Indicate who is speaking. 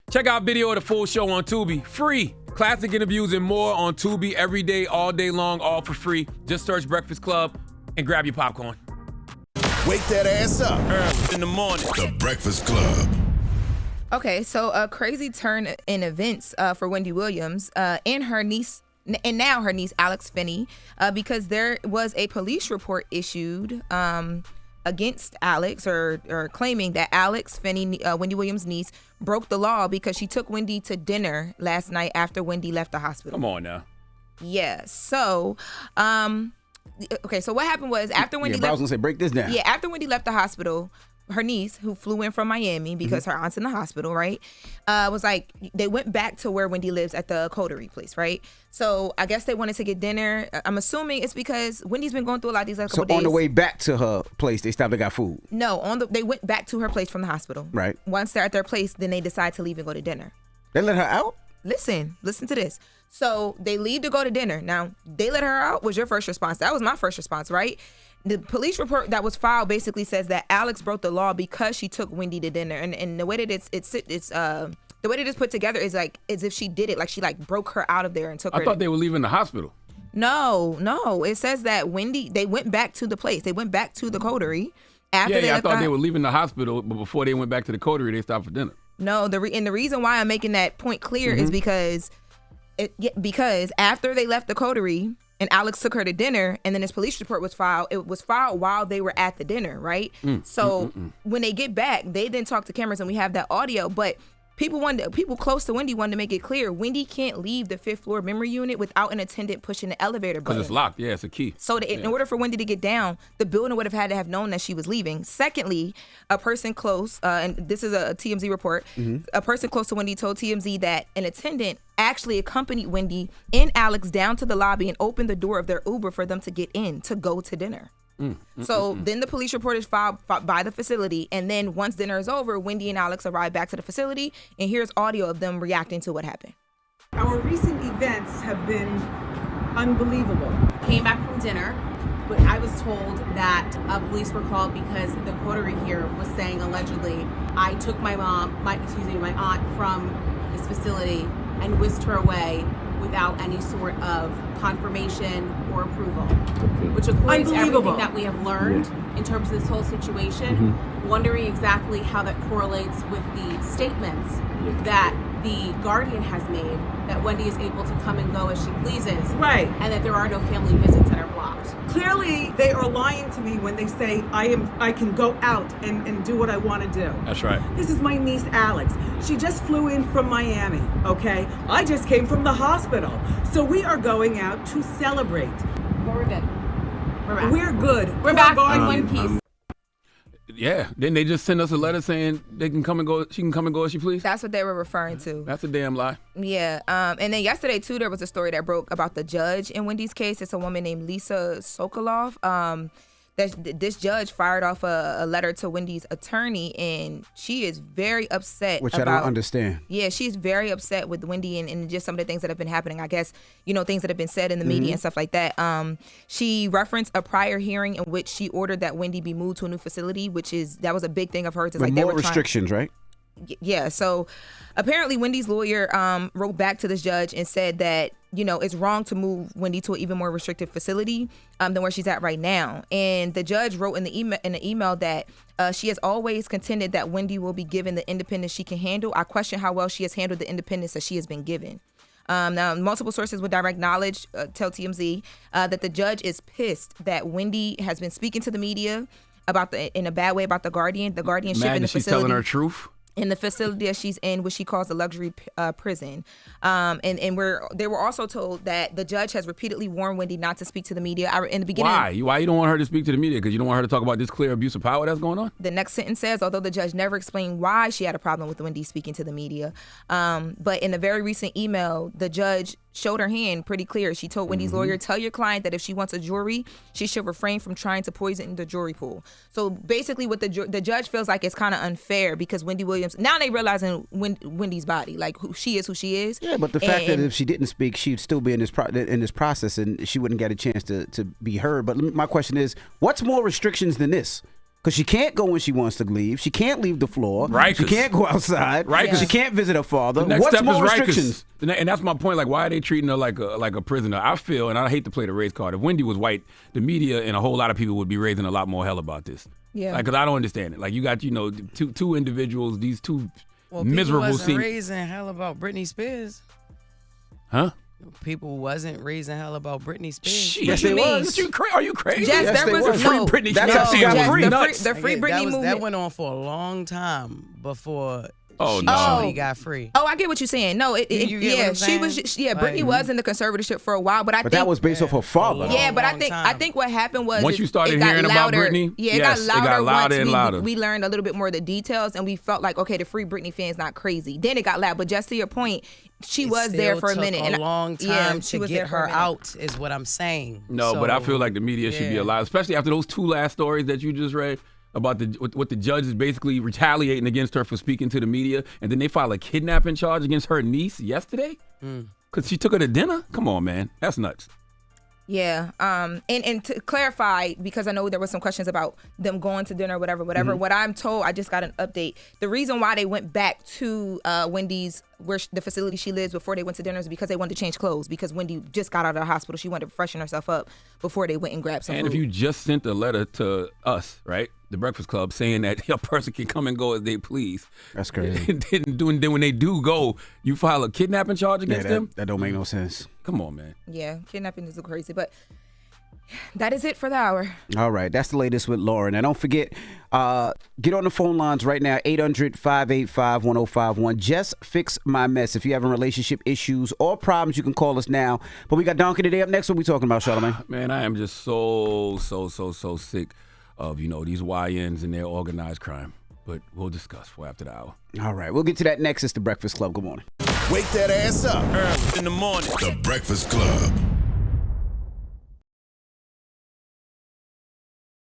Speaker 1: Check out video of the full show on Tubi. Free. Classic interviews and more on Tubi every day, all day long, all for free. Just search Breakfast Club and grab your popcorn.
Speaker 2: Wake that ass up.
Speaker 1: Early in the morning.
Speaker 2: The Breakfast Club.
Speaker 3: Okay, so a crazy turn in events for Wendy Williams and her niece, and now her niece Alex Finney, because there was a police report issued against Alex, or claiming that Alex Finney, Wendy Williams' niece, broke the law because she took Wendy to dinner last night after Wendy left the hospital.
Speaker 1: Come on now.
Speaker 3: Yeah. So, okay. So what happened was after Wendy left,
Speaker 4: I was gonna say break this down.
Speaker 3: Yeah, after Wendy left the hospital, her niece, who flew in from Miami because her aunt's in the hospital, right, was like, they went back to where Wendy lives at the coterie place, right? So I guess they wanted to get dinner. I'm assuming it's because Wendy's been going through a lot these last couple days.
Speaker 4: So on the way back to her place, they stopped and got food?
Speaker 3: No, they went back to her place from the hospital.
Speaker 4: Right.
Speaker 3: Once they're at their place, then they decide to leave and go to dinner.
Speaker 4: They let her out?
Speaker 3: Listen to this. So they leave to go to dinner. Now, they let her out was your first response. That was my first response, right? The police report that was filed basically says that Alex broke the law because she took Wendy to dinner, and the way that it's the way that it's put together is like as if she did it, like she like broke her out of there and took her.
Speaker 1: I thought they were leaving the hospital.
Speaker 3: No. It says that they went back to the place. They went back to the coterie after
Speaker 1: I thought they were leaving the hospital, but before they went back to the coterie, they stopped for dinner.
Speaker 3: No, the reason why I'm making that point clear is because after they left the coterie and Alex took her to dinner, and then this police report was filed. It was filed while they were at the dinner, right? When they get back, they then talk to cameras, and we have that audio. But people close to Wendy wanted to make it clear Wendy can't leave the 5th floor memory unit without an attendant pushing the elevator button.
Speaker 1: Because it's locked. Yeah, it's a key.
Speaker 3: So in order for Wendy to get down, the building would have had to have known that she was leaving. Secondly, a person close, and this is a TMZ report, a person close to Wendy told TMZ that an attendant actually accompanied Wendy and Alex down to the lobby and opened the door of their Uber for them to get in to go to dinner. Then the police report is filed by the facility, and then once dinner is over, Wendy and Alex arrive back to the facility, and here's audio of them reacting to what happened.
Speaker 5: Our recent events have been unbelievable.
Speaker 6: Came back from dinner, but I was told that police were called because the coterie here was saying allegedly I took my aunt from this facility and whisked her away without any sort of confirmation or approval, which according to everything that we have learned in terms of this whole situation, wondering exactly how that correlates with the statements that the Guardian has made that Wendy is able to come and go as she pleases,
Speaker 5: Right.
Speaker 6: and that there are no family visits that are blocked.
Speaker 5: Clearly, they are lying to me when they say I can go out and do what I want to do.
Speaker 1: That's right.
Speaker 5: This is my niece, Alex. She just flew in from Miami, okay? I just came from the hospital. So we are going out to celebrate.
Speaker 6: But we're good. We're back.
Speaker 5: We're good.
Speaker 6: We're back in one piece.
Speaker 1: Yeah. Then they just send us a letter saying they can come and go. She can come and go as she please.
Speaker 3: That's what they were referring to.
Speaker 1: That's a damn lie.
Speaker 3: Yeah. And then yesterday, too, there was a story that broke about the judge in Wendy's case. It's a woman named Lisa Sokolov. This judge fired off a letter to Wendy's attorney, and she is very upset.
Speaker 4: Which I don't understand.
Speaker 3: Yeah, she's very upset with Wendy and just some of the things that have been happening. I guess, things that have been said in the media and stuff like that. She referenced a prior hearing in which she ordered that Wendy be moved to a new facility, that was a big thing of hers. It's
Speaker 4: With more restrictions, right?
Speaker 3: Yeah, so apparently Wendy's lawyer wrote back to this judge and said that, it's wrong to move Wendy to an even more restricted facility than where she's at right now. And the judge wrote in the email that she has always contended that Wendy will be given the independence she can handle. I question how well she has handled the independence that she has been given. Now, multiple sources with direct knowledge tell TMZ that the judge is pissed that Wendy has been speaking to the media in a bad way about the Guardian. The guardianship in the facility.
Speaker 1: She's telling her truth.
Speaker 3: In the facility that she's in, which she calls the luxury prison. They were also told that the judge has repeatedly warned Wendy not to speak to the media. In the beginning,
Speaker 1: Why you don't want her to speak to the media? Because you don't want her to talk about this clear abuse of power that's going on?
Speaker 3: The next sentence says, although the judge never explained why she had a problem with Wendy speaking to the media, but in a very recent email, the judge showed her hand pretty clear. She told Wendy's lawyer, tell your client that if she wants a jury, she should refrain from trying to poison the jury pool. So basically what the judge feels like it's kind of unfair because Wendy Williams, now they realizing Wendy's body, like who she is.
Speaker 4: Yeah, but the fact that if she didn't speak, she'd still be in this process and she wouldn't get a chance to be heard. But my question is, what's more restrictions than this? because she can't go when she wants to leave. She can't leave the floor.
Speaker 1: Right.
Speaker 4: She can't go outside.
Speaker 1: Right.
Speaker 4: She can't visit her father.
Speaker 1: The next
Speaker 4: What's
Speaker 1: step
Speaker 4: more
Speaker 1: is
Speaker 4: restrictions?
Speaker 1: and that's my point. Like, why are they treating her like a prisoner? I feel, and I hate to play the race card. If Wendy was white, the media and a whole lot of people would be raising a lot more hell about this.
Speaker 3: Yeah.
Speaker 1: Like, because I don't understand it. Like, you got, two individuals, these two miserable
Speaker 7: people wasn't
Speaker 1: seem.
Speaker 7: raising hell about Britney Spears.
Speaker 1: Huh?
Speaker 7: People wasn't raising hell about Britney Spears.
Speaker 1: Shit.
Speaker 4: Yes, they was.
Speaker 1: Are you crazy?
Speaker 3: Yes,
Speaker 4: Yes,
Speaker 3: there
Speaker 4: they
Speaker 3: was
Speaker 4: were.
Speaker 3: no.
Speaker 1: Free Britney.
Speaker 4: That's
Speaker 1: No,
Speaker 4: how she got
Speaker 1: Jess,
Speaker 4: free.
Speaker 3: The free Britney
Speaker 7: that
Speaker 3: movement.
Speaker 7: went on for a long time before
Speaker 1: Oh,
Speaker 7: she
Speaker 1: no.
Speaker 7: actually got free.
Speaker 3: Oh, I get what you're saying. No,
Speaker 7: You get what
Speaker 3: yeah,
Speaker 7: I'm
Speaker 3: she was.
Speaker 7: saying?
Speaker 3: Brittany was in the conservatorship for a while, but I
Speaker 4: But
Speaker 3: think
Speaker 4: that was based off her father.
Speaker 7: long,
Speaker 3: Yeah, but I
Speaker 7: long
Speaker 3: think
Speaker 7: time.
Speaker 3: what happened was
Speaker 1: Once
Speaker 3: is
Speaker 1: you started
Speaker 3: it got
Speaker 1: hearing about
Speaker 3: louder.
Speaker 1: Britney,
Speaker 3: yeah,
Speaker 1: yes,
Speaker 3: it got louder
Speaker 1: and
Speaker 3: once
Speaker 1: louder.
Speaker 3: we learned a little bit more of the details, and we felt like, okay, the Free Britney fan's not crazy. Then it got loud, but just to your point, she
Speaker 7: It
Speaker 3: was there
Speaker 7: still
Speaker 3: for a
Speaker 7: took
Speaker 3: minute,
Speaker 7: a
Speaker 3: and
Speaker 7: long time
Speaker 3: yeah, she
Speaker 7: to
Speaker 3: was there
Speaker 7: get
Speaker 3: for a
Speaker 7: her
Speaker 3: minute.
Speaker 7: out is what I'm saying.
Speaker 1: No, but I feel like the media should be
Speaker 7: yeah.
Speaker 1: allowed, especially after those two last stories that you just read about what the judge is basically retaliating against her for speaking to the media, and then they file a kidnapping charge against her niece yesterday because she took her to dinner. Come on, man, that's nuts.
Speaker 3: Yeah. And to clarify, because I know there was some questions about them going to dinner, whatever. What I'm told, I just got an update. The reason why they went back to Wendy's, the facility she lives, before they went to dinner is because they wanted to change clothes, because Wendy just got out of the hospital. She wanted to freshen herself up before they went and grabbed some
Speaker 1: And
Speaker 3: food.
Speaker 1: if you just sent a letter to us, right, the Breakfast Club, saying that a person can come and go as they please,
Speaker 4: That's crazy.
Speaker 1: then when they do go, you file a kidnapping charge against them?
Speaker 4: That don't make no sense.
Speaker 1: Come on, man.
Speaker 3: Yeah, kidnapping is crazy, but that is it for the hour.
Speaker 4: All right, that's the latest with Lauren. And don't forget, get on the phone lines right now, 800-585-1051. Just fix my mess. If you're having relationship issues or problems, you can call us now. But we got Donkey today up next. What we talking about, Charlamagne?
Speaker 1: Man, I am just so sick of, these YNs and their organized crime. But we'll discuss for after the hour.
Speaker 4: All right, we'll get to that next. It's the Breakfast Club. Good morning.
Speaker 2: Wake that ass up.
Speaker 8: In the morning.
Speaker 2: The Breakfast Club.